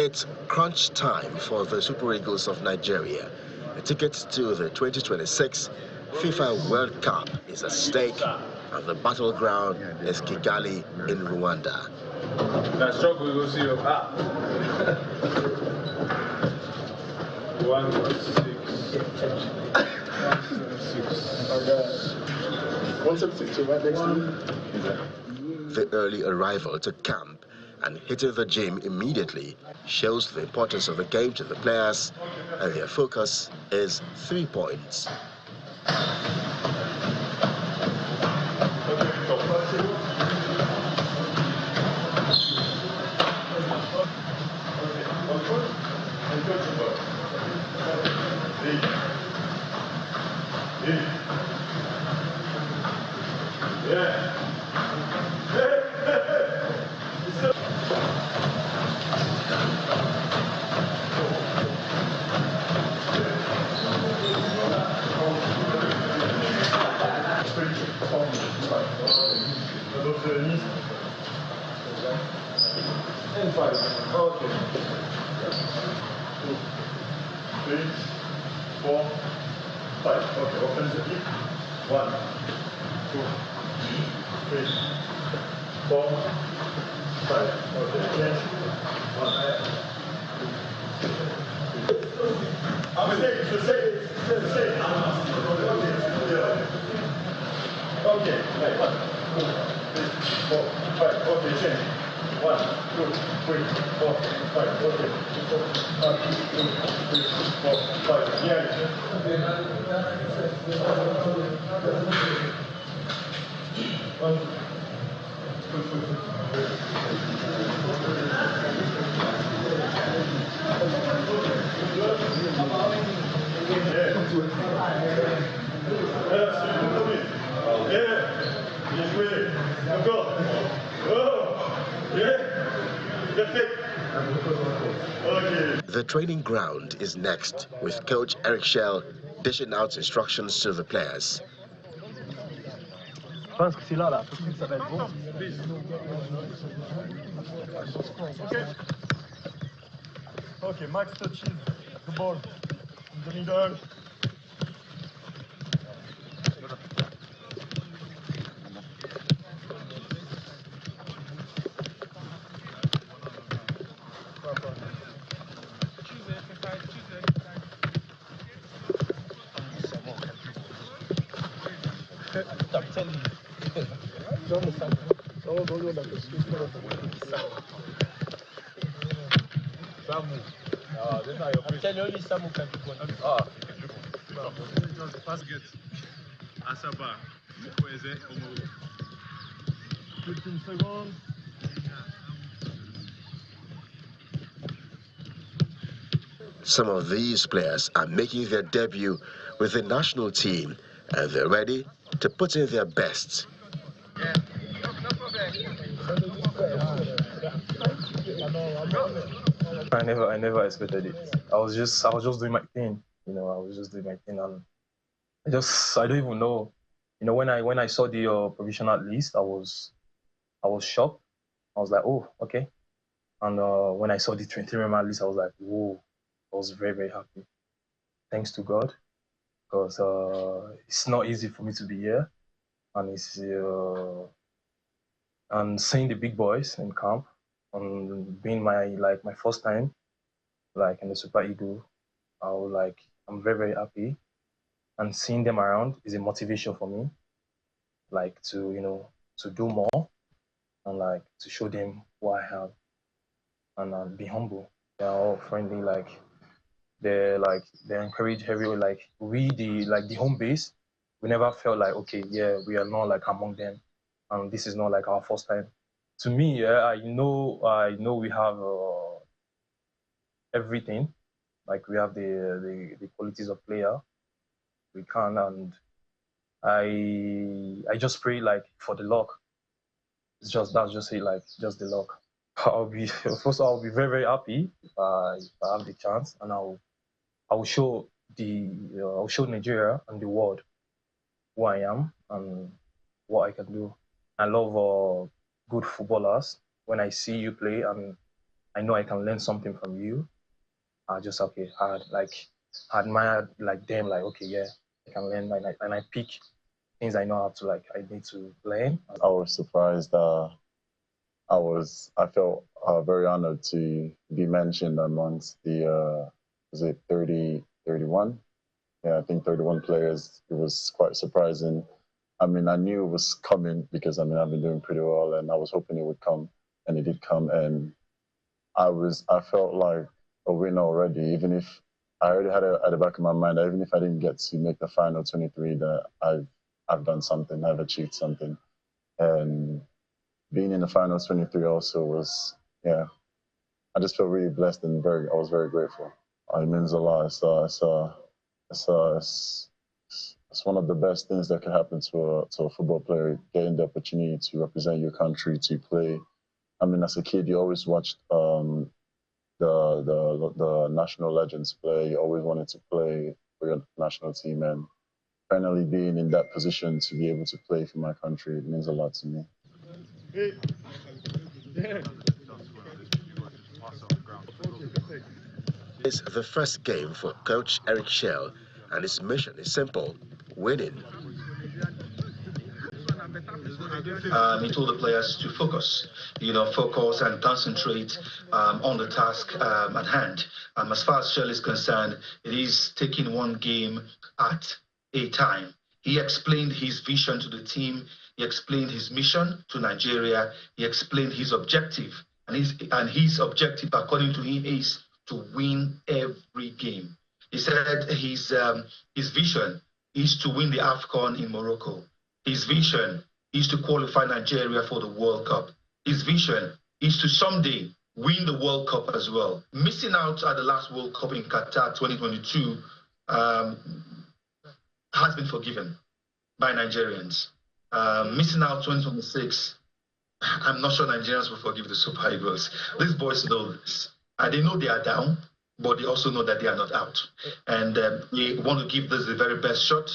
It's crunch time for the Super Eagles of Nigeria. The ticket to the 2026 FIFA World Cup is at stake, and the battleground is Kigali in Rwanda. That's struggle, we'll see your 176, right next to you. The early arrival to camp and hitting the gym immediately shows the importance of the game to the players, and their focus is 3 points. And 5. Okay. 2, 3, 4, 5. Okay, offensively. 1, 2, 3, 4, 5. Okay, change. 1. I'm saying, it's the same. Okay, yeah. Okay, right. 1, 2, 3, 4, 5. Okay, change. 1, 2, 3, 4, 5. Okay. 4, 5, 2, 3, 4, 5. Yeah. The training ground is next, with Coach Eric Shell dishing out instructions to the players. Okay. Okay, max touches the ball in the middle. Some of these players are making their debut with the national team, and they're ready to put in their best. I never expected it. I was just doing my thing, I was just doing my thing, and I don't even know, when I saw the provisional list, I was shocked. I was like, oh, okay. And when I saw the 23-member list, I was like, whoa. I was very, very happy. Thanks to God, because it's not easy for me to be here, and it's and seeing the big boys in camp, and being my first time in the Super Eagle, I'm very, very happy, and seeing them around is a motivation for me, to to do more, and to show them what I have, and be humble. They're all friendly, they encourage everyone. The home base, we never felt like, okay, yeah, we are not among them, and this is not our first time. To me, yeah, I know we have everything. We have the qualities of player. We can, and I just pray for the luck. That's just it, just the luck. I'll be very, very happy if I have the chance, and I'll show Nigeria and the world who I am and what I can do. I love good footballers. When I see you play and I know I can learn something from you. I just I admire like them, like okay, yeah, I can learn, and I pick things I know how to I need to learn. I was surprised. I felt very honored to be mentioned amongst the was it 30, 31? Yeah, I think 31 players. It was quite surprising. I mean, I knew it was coming because I've been doing pretty well, and I was hoping it would come, and it did come, and I felt like a winner already, even if I already had it at the back of my mind that even if I didn't get to make the final 23, that I've done something, I've achieved something, and being in the finals 23 also was, yeah, I just feel really blessed and I was very grateful. It means a lot. It's one of the best things that can happen to a football player, getting the opportunity to represent your country, to play. I mean, as a kid, you always watched the national legends play. You always wanted to play for your national team, and finally being in that position to be able to play for my country, it means a lot to me. It's the first game for Coach Eric Schell, and his mission is simple: winning. He told the players to focus and concentrate on the task at hand. As far as Shell is concerned, it is taking one game at a time. He explained his vision to the team. He explained his mission to Nigeria. He explained his objective. And his objective, according to him, is to win every game. He said his vision is to win the AFCON in Morocco. His vision is to qualify Nigeria for the World Cup. His vision is to someday win the World Cup as well. Missing out at the last World Cup in Qatar 2022 has been forgiven by Nigerians. Missing out 2026, I'm not sure Nigerians will forgive the Super Eagles. These boys know this. They know they are down, but they also know that they are not out. And we want to give this the very best shot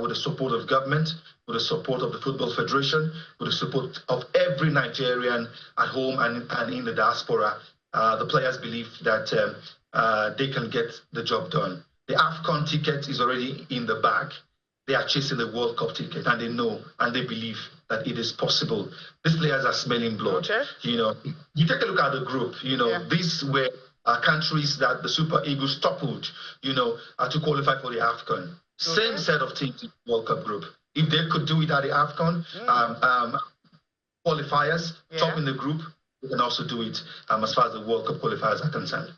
with the support of government, with the support of the Football Federation, with the support of every Nigerian at home and in the diaspora. The players believe that they can get the job done. The AFCON ticket is already in the bag. They are chasing the World Cup ticket, and they know and they believe that it is possible. These players are smelling blood. Okay. You take a look at the group. These were countries that the Super Eagles toppled, to qualify for the AFCON. Okay. Same set of teams in the World Cup group. If they could do it at the AFCON qualifiers, top in the group, they can also do it as far as the World Cup qualifiers are concerned.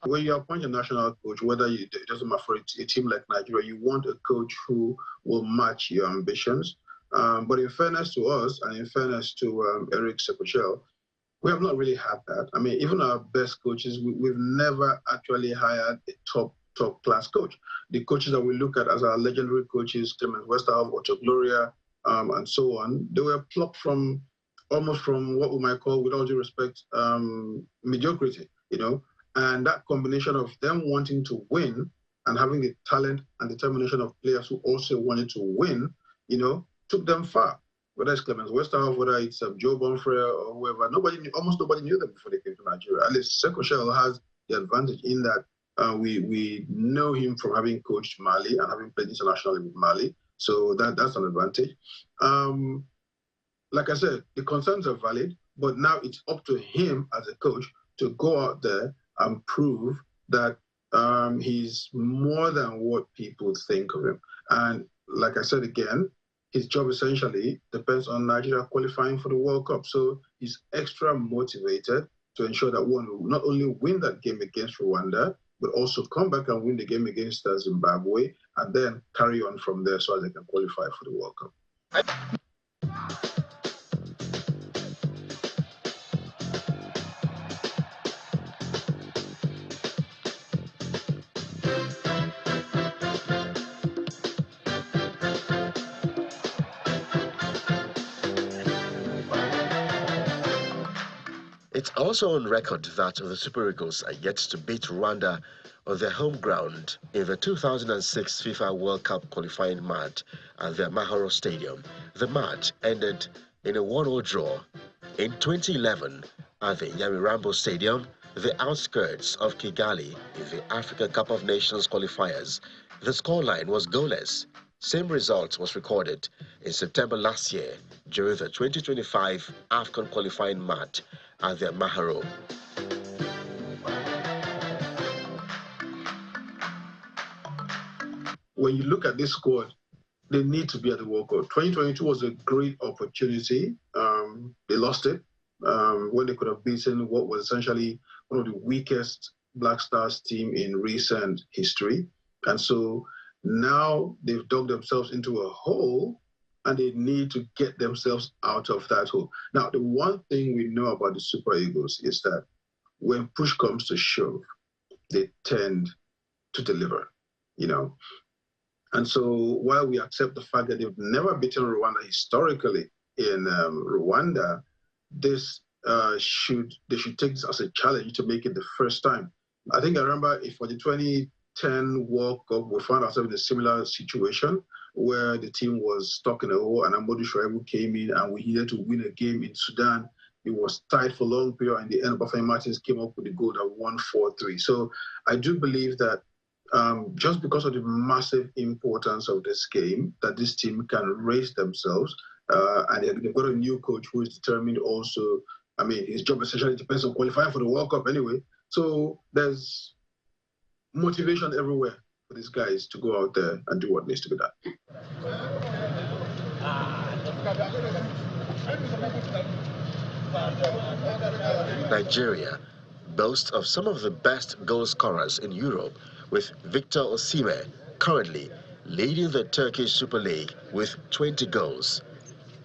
When you appoint a national coach, it doesn't matter for a team like Nigeria, you want a coach who will match your ambitions. But in fairness to us, and in fairness to Eric Sekochel, we have not really had that. I mean, even our best coaches, we've never actually hired a top class coach. The coaches that we look at as our legendary coaches, Clement Westerhoff, Otto Gloria, and so on, they were plucked from almost from what we might call, with all due respect, mediocrity, And that combination of them wanting to win and having the talent and determination of players who also wanted to win, took them far. Whether it's Clemens Westerhoff, whether it's Joe Bonfrere or whoever, almost nobody knew them before they came to Nigeria. At least Sekochel has the advantage in that we know him from having coached Mali and having played internationally with Mali. So that's an advantage. Like I said, the concerns are valid, but now it's up to him as a coach to go out there and prove that he's more than what people think of him. And like I said again, his job essentially depends on Nigeria qualifying for the World Cup. So he's extra motivated to ensure that one will not only win that game against Rwanda, but also come back and win the game against Zimbabwe, and then carry on from there so they can qualify for the World Cup. It's also on record that the Super Eagles are yet to beat Rwanda on their home ground in the 2006 FIFA World Cup qualifying match at the Mahoro Stadium. The match ended in a 1-1 draw. In 2011, at the Nyamirambo Stadium, the outskirts of Kigali in the Africa Cup of Nations qualifiers, the scoreline was goalless. Same result was recorded in September last year during the 2025 AFCON qualifying match at the Maharo. When you look at this squad, they need to be at the World Cup. 2022 was a great opportunity. They lost it when they could have beaten what was essentially one of the weakest Black Stars team in recent history. And so now they've dug themselves into a hole and they need to get themselves out of that hole. Now, the one thing we know about the Super Eagles is that when push comes to shove, they tend to deliver, you know. And so while we accept the fact that they've never beaten Rwanda historically in Rwanda, this they should take this as a challenge to make it the first time. I think I remember for the 2010 World Cup, we found ourselves in a similar situation where the team was stuck in a hole and Amadou Shoaibu came in and we needed to win a game in Sudan. It was tight for a long period. In the end, Bafemi Martins came up with a goal that won 4-3. So I do believe that just because of the massive importance of this game, that this team can raise themselves. And they've got a new coach who is determined also. I mean, his job essentially depends on qualifying for the World Cup anyway. So there's motivation everywhere for these guys to go out there and do what needs to be done. Nigeria boasts of some of the best goal scorers in Europe, with Victor Osimhen currently leading the Turkish Super League with 20 goals.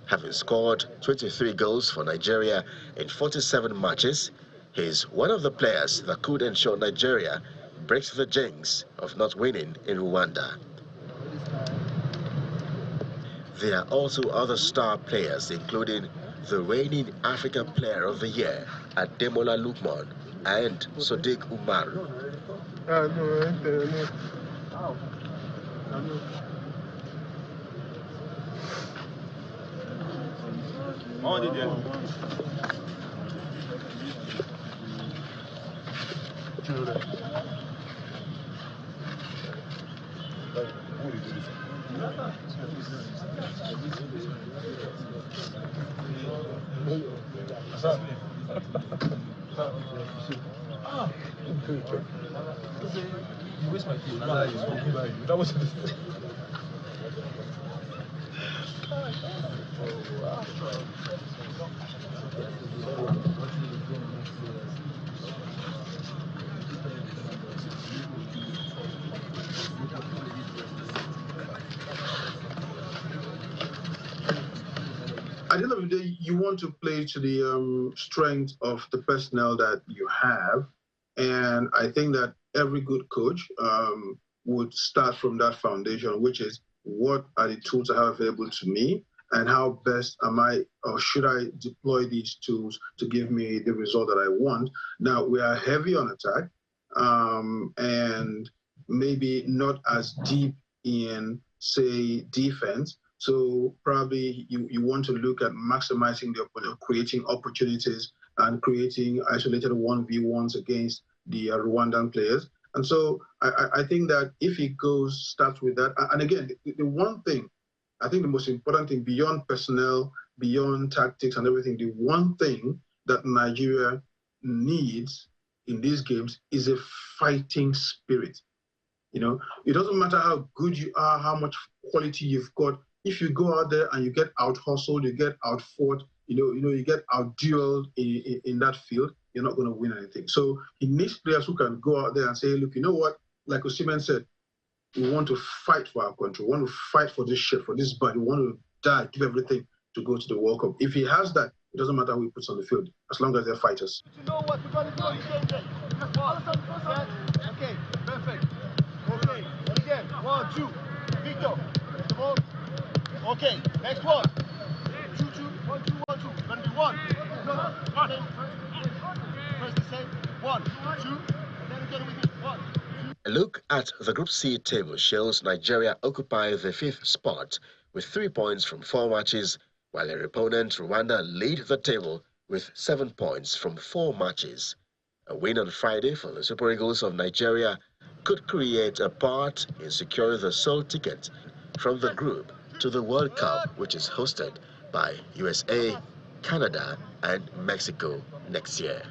Having scored 23 goals for Nigeria in 47 matches, he's one of the players that could ensure Nigeria breaks the jinx of not winning in Rwanda. There are also other star players, including the reigning African Player of the Year, Ademola Lookman, and Sadiq Umar. You waste my time. That was At the end of the day, you want to play to the strength of the personnel that you have. And I think that every good coach would start from that foundation, which is what are the tools I have available to me and how best am I or should I deploy these tools to give me the result that I want. Now, we are heavy on attack and maybe not as deep in, say, defense. So probably you want to look at maximizing creating opportunities and creating isolated 1v1s against the Rwandan players. And so I think that if he starts with that, and again, the one thing, I think the most important thing beyond personnel, beyond tactics and everything, the one thing that Nigeria needs in these games is a fighting spirit. You know, it doesn't matter how good you are, how much quality you've got. If you go out there and you get out hustled, you get out fought, you get out dueled in that field, you're not going to win anything. So he needs players who can go out there and say, look, you know what? Like Osimhen said, we want to fight for our country. We want to fight for this shit, for this body. We want to die, give everything to go to the World Cup. If he has that, it doesn't matter who he puts on the field, as long as they're fighters. You know what we're going to do? Okay, perfect. Okay, and again, 1, 2. Victor, the ball. Okay, next one. 2, 2, 1, 2, 1, 2. Gonna be 1. No. First the same. 1, 2, and then again with it. 1. A look at the Group C table shows Nigeria occupy the 5th spot with 3 points from 4 matches, while their opponent Rwanda lead the table with 7 points from 4 matches. A win on Friday for the Super Eagles of Nigeria could create a part in securing the sole ticket from the group to the World Cup, which is hosted by USA, Canada, and Mexico next year.